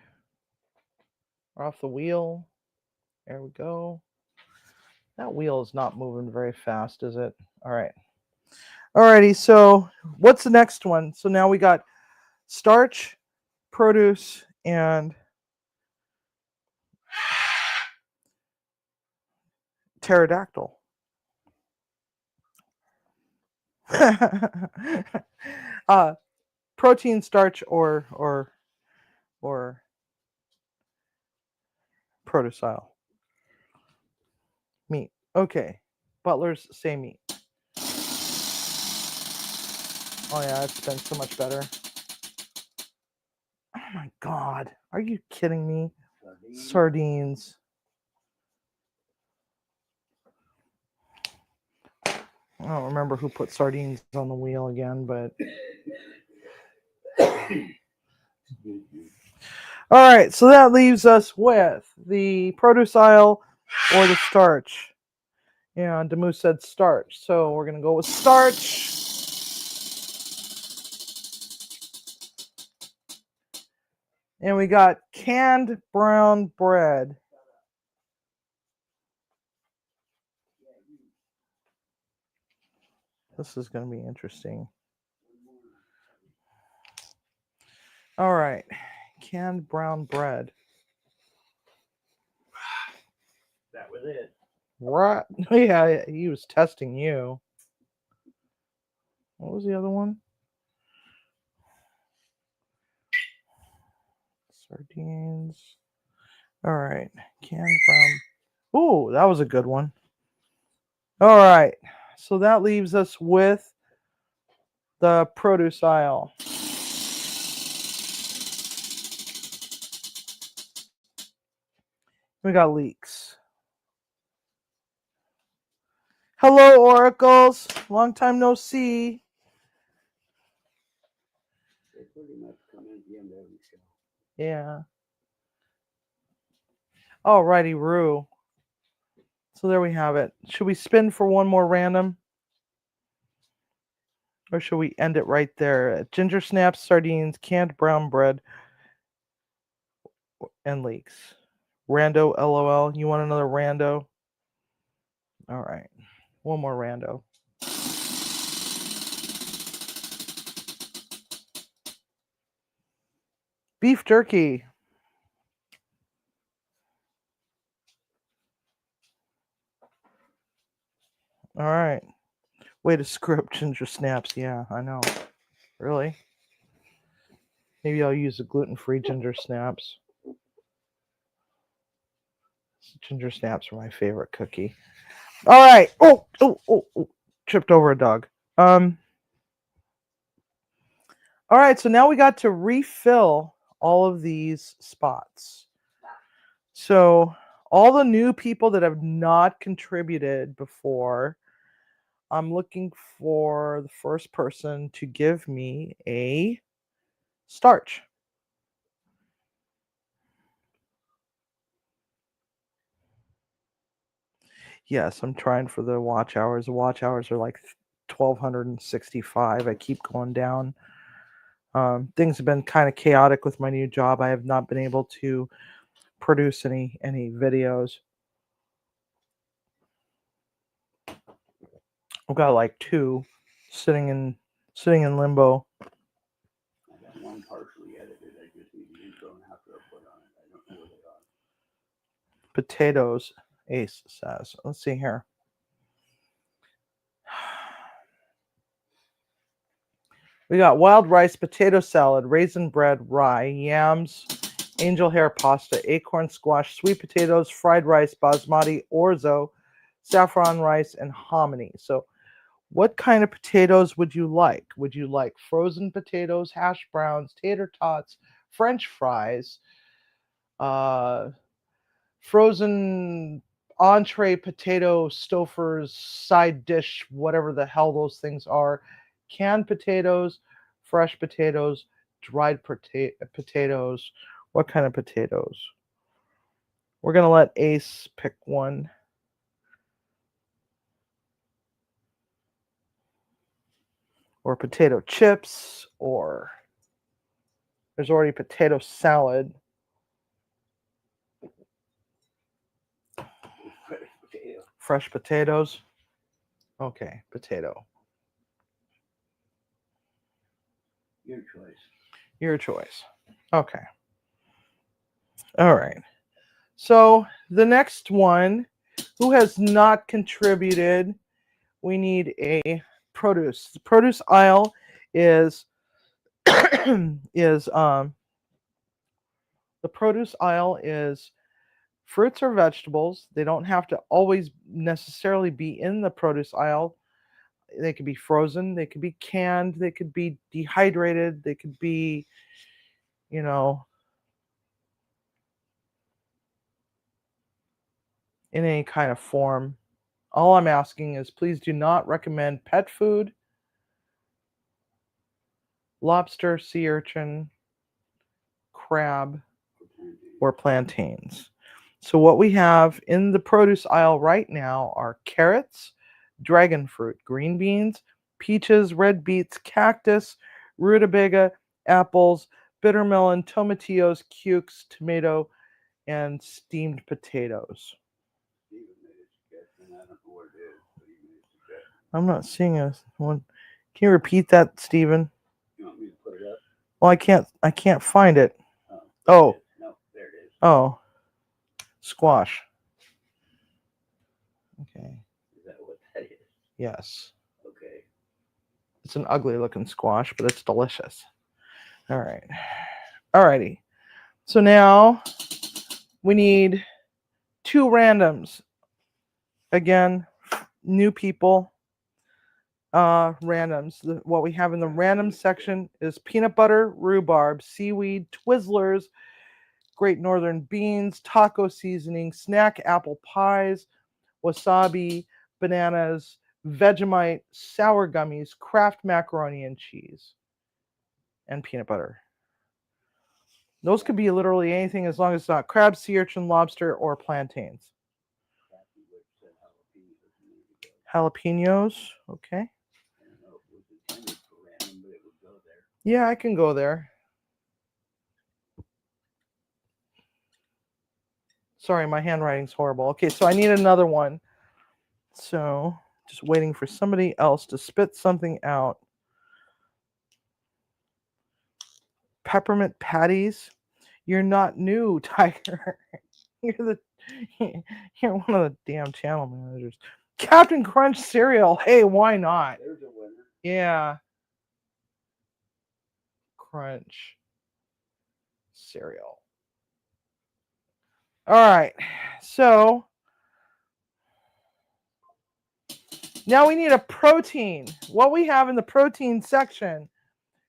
Or off the wheel. There we go. That wheel is not moving very fast, is it? All right. Alrighty, so what's the next one? So now we got starch, produce, and pterodactyl. Protein, starch, or protocyle. Meat. Okay. Butlers say meat. Oh yeah, it's been so much better. Oh my god. Are you kidding me? Sardines. I don't remember who put sardines on the wheel again, but all right, so that leaves us with the produce aisle or the starch. And Demus said starch, so we're going to go with starch. And we got canned brown bread. This is going to be interesting. All right, canned brown bread. That was it. Right? Yeah, he was testing you. What was the other one? Sardines. All right, canned brown. Ooh, that was a good one. All right, so that leaves us with the produce aisle. We got leeks. Hello, oracles. Long time no see. They pretty much come in at the end of every show. Yeah. Alrighty, Rue. So there we have it. Should we spin for one more random? Or should we end it right there? Ginger snaps, sardines, canned brown bread, and leeks. Rando, LOL. You want another rando? All right. One more rando. Beef jerky. All right. Way to screw up ginger snaps. Yeah, I know. Really? Maybe I'll use the gluten-free ginger snaps. Ginger snaps are my favorite cookie. All right. Oh. Tripped over a dog. All right. So now we got to refill all of these spots. So all the new people that have not contributed before, I'm looking for the first person to give me a starch. Yes, I'm trying for the watch hours. The watch hours are like 1,265. I keep going down. Things have been kind of chaotic with my new job. I have not been able to produce any videos. I've got like 2 sitting in limbo. I got one partially edited. I just need the intro and outro put on it. I don't know where they are. Potatoes, Ace says. Let's see here. We got wild rice, potato salad, raisin bread, rye, yams, angel hair pasta, acorn squash, sweet potatoes, fried rice, basmati, orzo, saffron rice, and hominy. So what kind of potatoes would you like? Would you like frozen potatoes, hash browns, tater tots, French fries, frozen entree potato Stouffer's side dish, whatever the hell those things are, canned potatoes, fresh potatoes, dried potatoes? What kind of potatoes? We're going to let Ace pick one. Or potato chips, or there's already potato salad. Fresh potatoes. Okay, potato. Your choice. Your choice. Okay. All right. So the next one, who has not contributed, we need a produce. The produce aisle is is the produce aisle is fruits or vegetables. They don't have to always necessarily be in the produce aisle. They could be frozen, they could be canned, they could be dehydrated, they could be, you know, in any kind of form. All I'm asking is please do not recommend pet food, lobster, sea urchin, crab, or plantains. So what we have in the produce aisle right now are carrots, dragon fruit, green beans, peaches, red beets, cactus, rutabaga, apples, bitter melon, tomatillos, cukes, tomato, and steamed potatoes. Steven made a suggestion. I don't know what it is, but he made a suggestion. I'm not seeing a one. Can you repeat that, Stephen? You want me to put it up? Well, I can't find it. Oh. No, there it is. Oh. Squash. Okay. Is that what that is? Yes. Okay. It's an ugly looking squash, but it's delicious. All right. Alrighty. So now we need 2 randoms. Again, new people. Randoms. What we have in the random section is peanut butter, rhubarb, seaweed, Twizzlers, Great Northern beans, taco seasoning, snack apple pies, wasabi, bananas, Vegemite, sour gummies, Kraft macaroni and cheese, and peanut butter. Those could be literally anything as long as it's not crab, sea urchin, lobster, or plantains. Jalapenos, okay. I don't know if it was intended for random, but it would go there. Yeah, I can go there. Sorry, my handwriting's horrible. Okay, so I need another one. So, just waiting for somebody else to spit something out. Peppermint patties. You're not new, Tiger. You're one of the damn channel managers. Captain Crunch cereal. Hey, why not? There's a winner. Yeah. Crunch cereal. All right. So now we need a protein. What we have in the protein section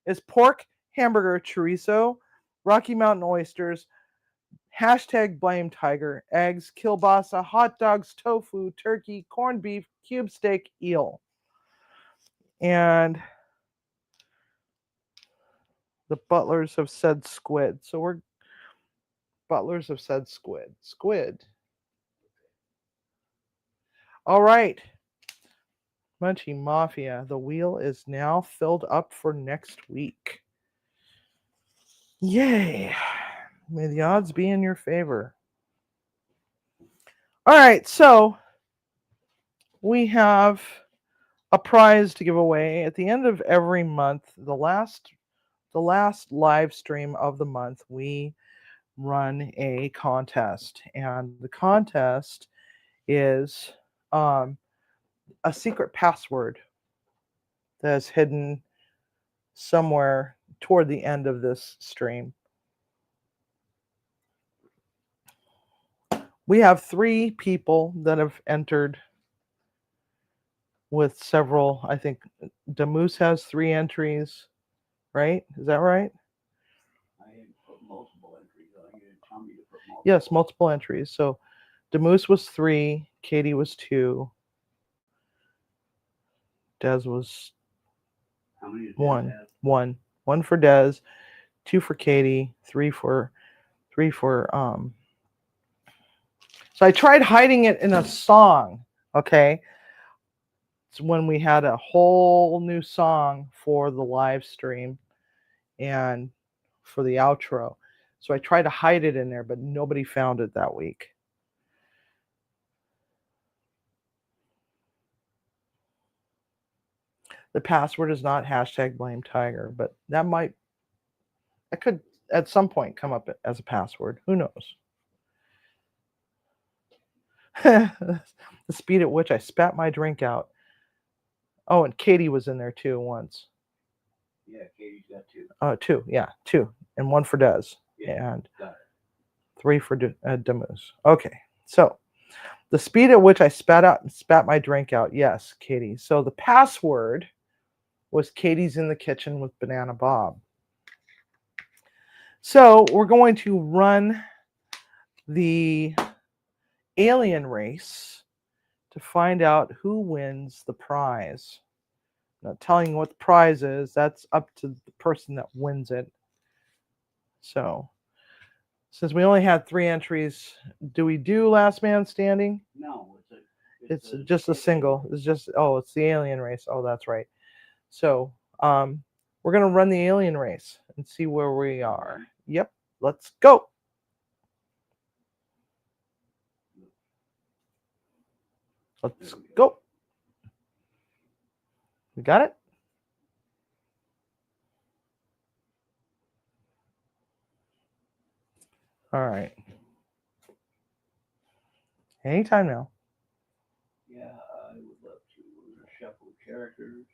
is pork, hamburger, chorizo, Rocky Mountain oysters, #blame tiger, eggs, kielbasa, hot dogs, tofu, turkey, corned beef, cube steak, eel. And the butlers have said squid. So butlers have said squid. Squid. All right. Munchie Mafia, the wheel is now filled up for next week. Yay. May the odds be in your favor. All right, so we have a prize to give away at the end of every month. The last live stream of the month, we run a contest, and the contest is a secret password that is hidden somewhere toward the end of this stream. We have 3 people that have entered with several. I think Damoose has 3 entries, right? Is that right? I put multiple entries. I get Tommy to put multiple. Yes, multiple entries. So Damoose was 3, Katie was 2, Dez was How many did 1. have? 1. 1 for Dez, 2 for Katie, 3 for So I tried hiding it in a song. Okay. It's when we had a whole new song for the live stream and for the outro. So I tried to hide it in there, but nobody found it that week. The password is not #blame_tiger, but that could at some point come up as a password. Who knows? The speed at which I spat my drink out. Oh, and Katie was in there too once. Yeah, Katie's got 2. Two, yeah, 2, and 1 for Des, Yeah, and got it. 3 for Demus. Okay, so the speed at which I spat my drink out. Yes, Katie. So the password was Katie's in the kitchen with Banana Bob. So we're going to run the alien race to find out who wins the prize. Not telling you what the prize is. That's up to the person that wins it. So, since we only had 3 entries, do we do Last Man Standing? No, It's just a single. It's just, oh, it's the alien race. Oh, that's right. So, we're going to run the alien race and see where we are. Yep, let's go. Let's go. We got it? All right. Anytime now. Yeah, I would love to shuffle characters.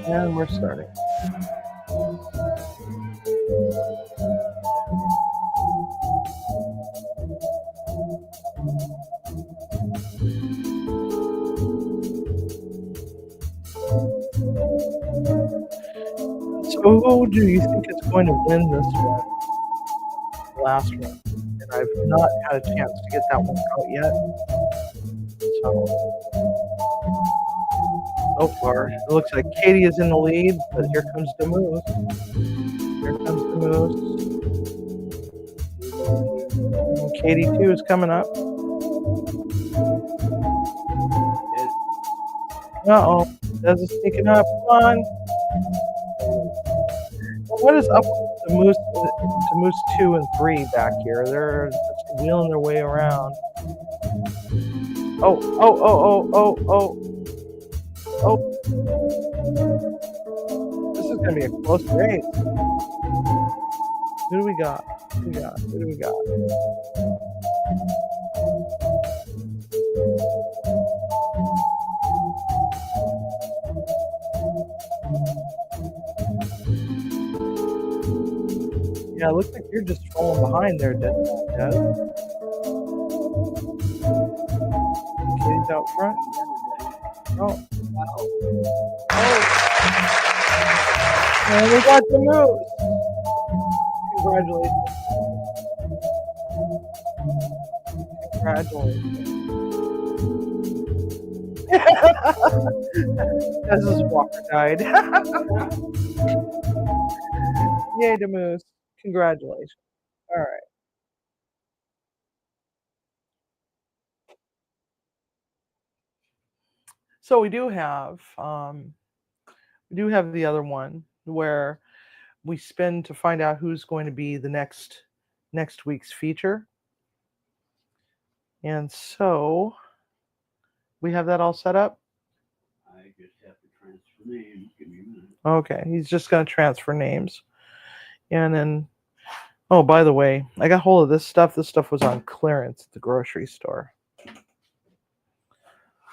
And we're starting. So who do you think is going to win this one? The last one. And I've not had a chance to get that one out yet. So far, it looks like Katie is in the lead, but here comes the moose. Here comes the moose. And Katie too is coming up. Uh-oh. Des is sneaking up. Come on. What is up with the moose 2 and 3 back here? They're just wheeling their way around. Oh. This is gonna be a close race. Who do we got? Who do we got? Yeah, it looks like you're just falling behind there, Des. Katie's out front. Oh. And we got the moose. Congratulations. Des's walker died. Yay, the moose. Congratulations. All right. So we do have the other one where we spin to find out who's going to be the next week's feature. And so we have that all set up. I just have to transfer names. Give me a minute. Okay, he's just going to transfer names. And then, oh, by the way, I got hold of this stuff. This stuff was on clearance at the grocery store.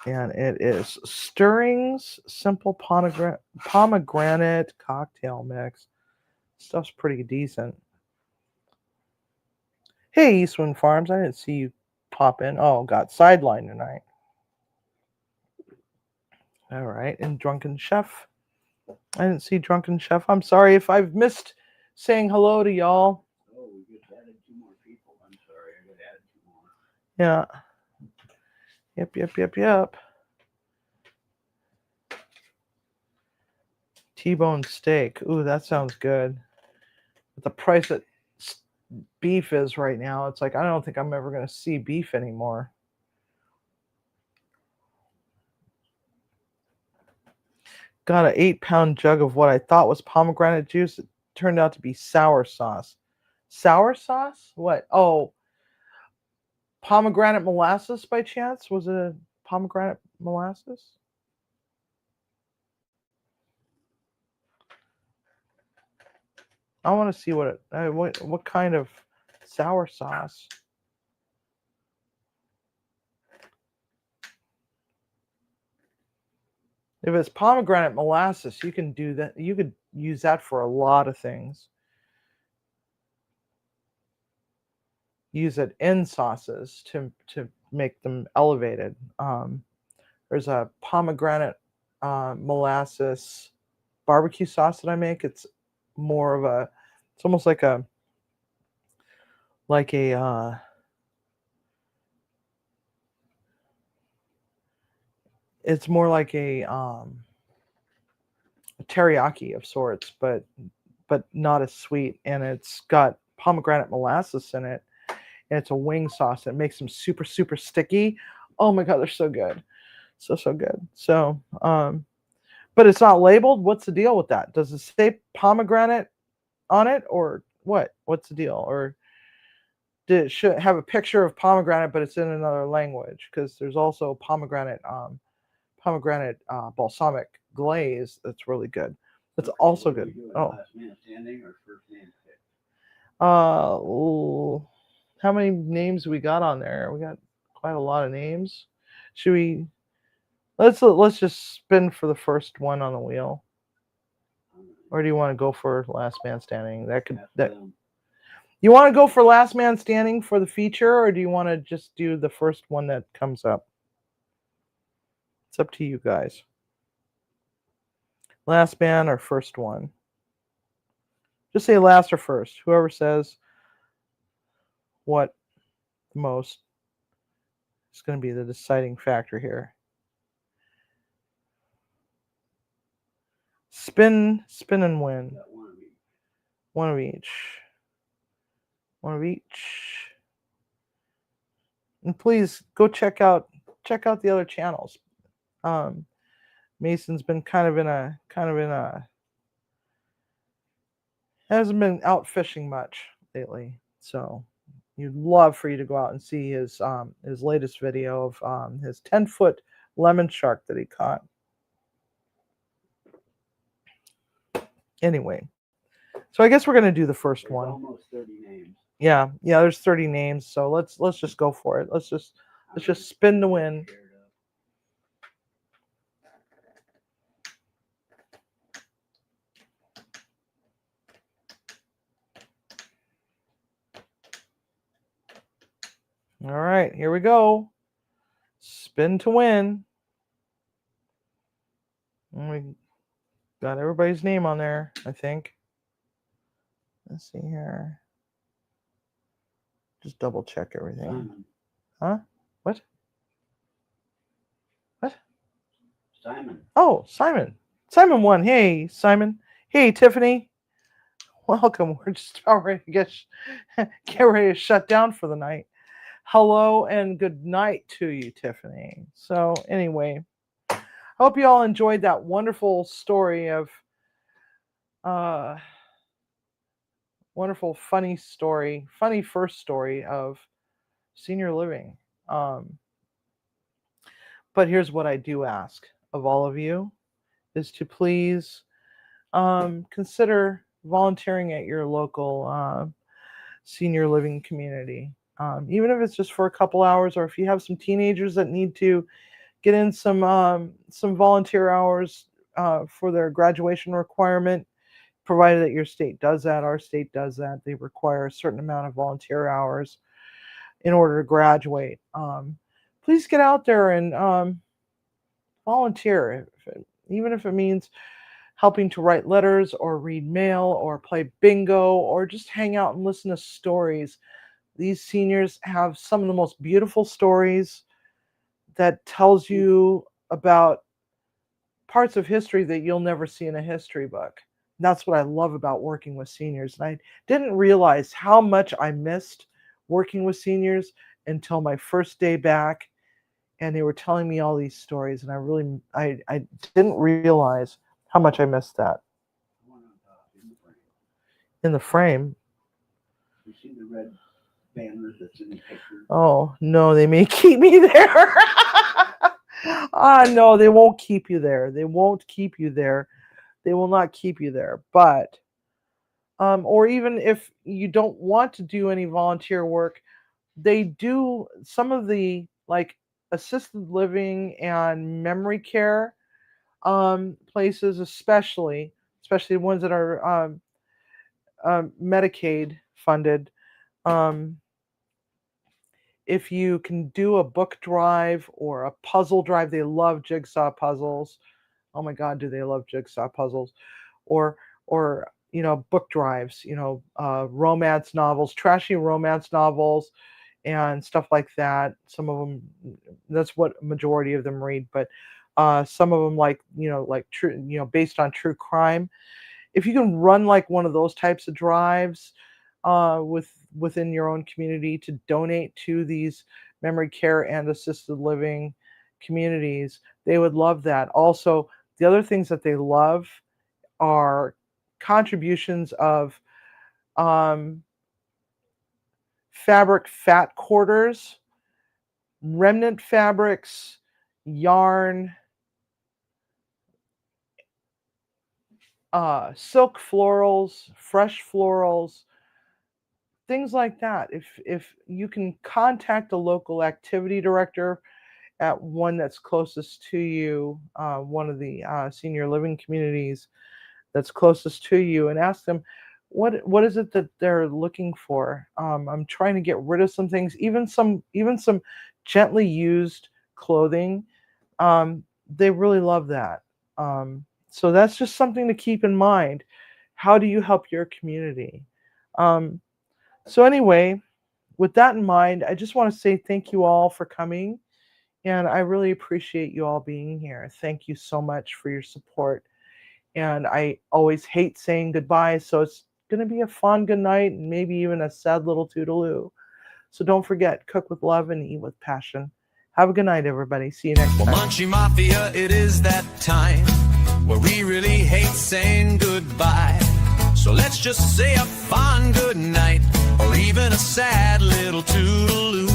And it is Stirrings Simple Pomegranate Cocktail Mix. Stuff's pretty decent. Hey, Eastwind Farms, I didn't see you pop in. Oh, got sidelined tonight. All right, and Drunken Chef. I didn't see Drunken Chef. I'm sorry if I've missed saying hello to y'all. Oh, we just added 2 more people. I'm sorry, I got added 2 more. Yeah. Yep. T-bone steak. Ooh, that sounds good. But the price at beef is right now. It's like I don't think I'm ever going to see beef anymore. Got an 8-pound jug of what I thought was pomegranate juice. It turned out to be sour sauce. Sour sauce? What? Oh, pomegranate molasses by chance? Was it a pomegranate molasses? I want to see what what kind of sour sauce. If it's pomegranate molasses, you can do that. You could use that for a lot of things. Use it in sauces to make them elevated. There's a pomegranate molasses barbecue sauce that I make. It's more of a, it's almost like a it's more like a teriyaki of sorts, but not as sweet, and it's got pomegranate molasses in it, and it's a wing sauce that makes them super super sticky. Oh my god, they're so good, so good. So but it's not labeled. What's the deal with that? Does it say pomegranate on it, or what? What's the deal? Or did it should have a picture of pomegranate, but it's in another language? Because there's also pomegranate balsamic glaze that's really good. That's also good. Oh, Last man standing or first name pick? how many names we got on there? We got quite a lot of names. Should we? Let's just spin for the first one on the wheel. Or do you want to go for last man standing? You want to go for last man standing for the feature, or do you want to just do the first one that comes up? It's up to you guys. Last man or first one? Just say last or first. Whoever says what the most is going to be the deciding factor here. Spin and win. One of each. One of each. And please go check out the other channels. Mason's been kind of in a hasn't been out fishing much lately, so you'd love for you to go out and see his latest video of his 10-foot lemon shark that he caught. Anyway, so I guess we're gonna do the first one. Almost 30 names. Yeah, there's 30 names, so let's just go for it. Let's just spin to win. All right, here we go. Spin to win. And we got everybody's name on there, I think. Let's see here. Just double check everything. Huh? What? Simon. Oh, Simon. Simon won. Hey, Simon. Hey, Tiffany. Welcome. We're just already get ready to shut down for the night. Hello and good night to you, Tiffany. So anyway, I hope you all enjoyed that wonderful story of wonderful funny first story of senior living. But here's what I do ask of all of you is to please consider volunteering at your local senior living community. Even if it's just for a couple hours, or if you have some teenagers that need to get in some volunteer hours for their graduation requirement, provided that your state does that, our state does that. They require a certain amount of volunteer hours in order to graduate. Please get out there and volunteer, even if it means helping to write letters or read mail or play bingo or just hang out and listen to stories. These seniors have some of the most beautiful stories that tells you about parts of history that you'll never see in a history book. That's what I love about working with seniors. And I didn't realize how much I missed working with seniors until my first day back, and they were telling me all these stories, and I didn't realize how much I missed that. In the frame. You see the red banner that's in the picture? Oh no, they may keep me there. No, they won't keep you there. They won't keep you there. They will not keep you there. But or even if you don't want to do any volunteer work, they do some of the like assisted living and memory care places, especially the ones that are Medicaid funded. If you can do a book drive or a puzzle drive, they love jigsaw puzzles. Oh my God, do they love jigsaw puzzles? Or book drives, romance novels, trashy romance novels, and stuff like that. Some of them, that's what a majority of them read, but some of them like true, based on true crime. If you can run like one of those types of drives within your own community to donate to these memory care and assisted living communities, they would love that. Also, the other things that they love are contributions of fabric fat quarters, remnant fabrics, yarn, silk florals, fresh florals, things like that. If you can contact a local activity director at one that's closest to you, one of the senior living communities that's closest to you, and ask them what is it that they're looking for. I'm trying to get rid of some things, even some gently used clothing. They really love that. So that's just something to keep in mind. How do you help your community? So anyway, with that in mind, I just want to say thank you all for coming. And I really appreciate you all being here. Thank you so much for your support. And I always hate saying goodbye, so it's going to be a fun good night and maybe even a sad little toodaloo. So don't forget, cook with love and eat with passion. Have a good night, everybody. See you next time. Munchie Mafia, it is that time where we really hate saying goodbye. So let's just say a fond good night, or even a sad little toodaloo.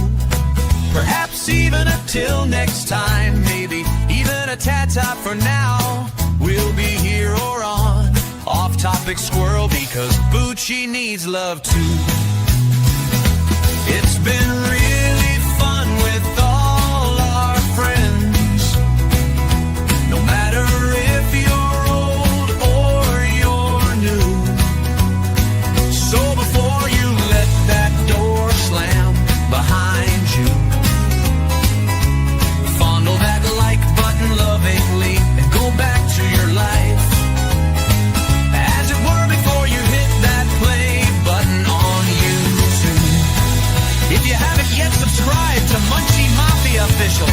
Perhaps even a till next time, maybe even a ta-ta for now. We'll be here or on Off-Topic Squirrel, because Bucci needs love too. It's been really fun with all our friends, no matter if you're old or you're new. So before you let that door slam behind you, fondle that like button lovingly and go back to your life as it were before you hit that play button on YouTube. If you haven't yet subscribed to Munchie Mafia Official,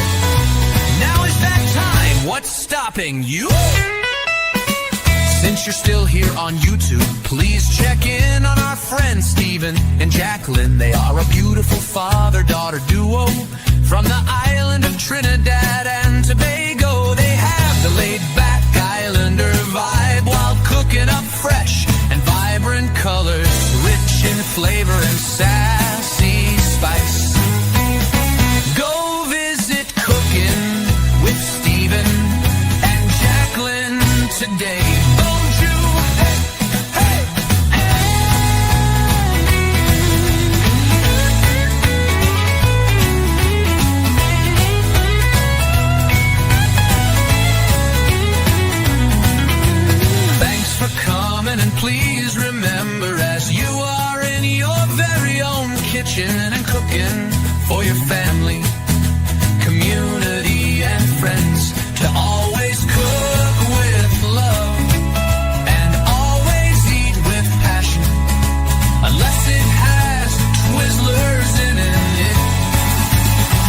now is that time. What's stopping you? Since you're still here on YouTube, please check in on our friends Stephen and Jacqueline. They are a beautiful father-daughter duo from the island of Trinidad and Tobago. They have the laid-back islander vibe while cooking up fresh and vibrant colors, rich in flavor and sassy spice. Go visit Cooking with Stephen and Jacqueline today. And please remember, as you are in your very own kitchen and cooking for your family, community, and friends, to always cook with love and always eat with passion, unless it has Twizzlers in it.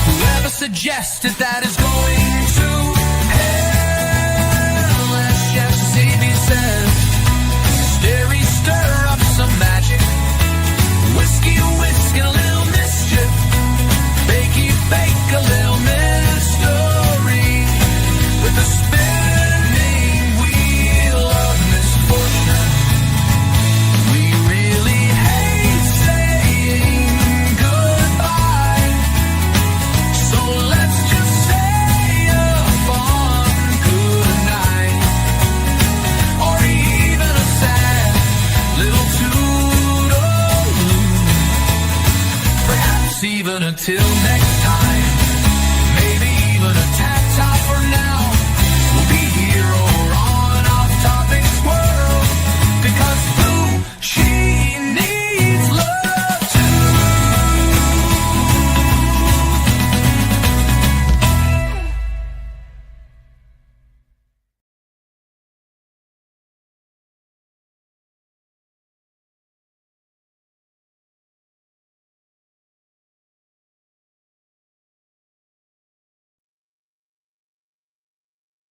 Whoever suggested that is going to hell, as Chef Zabi says. even until next time. Maybe even a tattoo.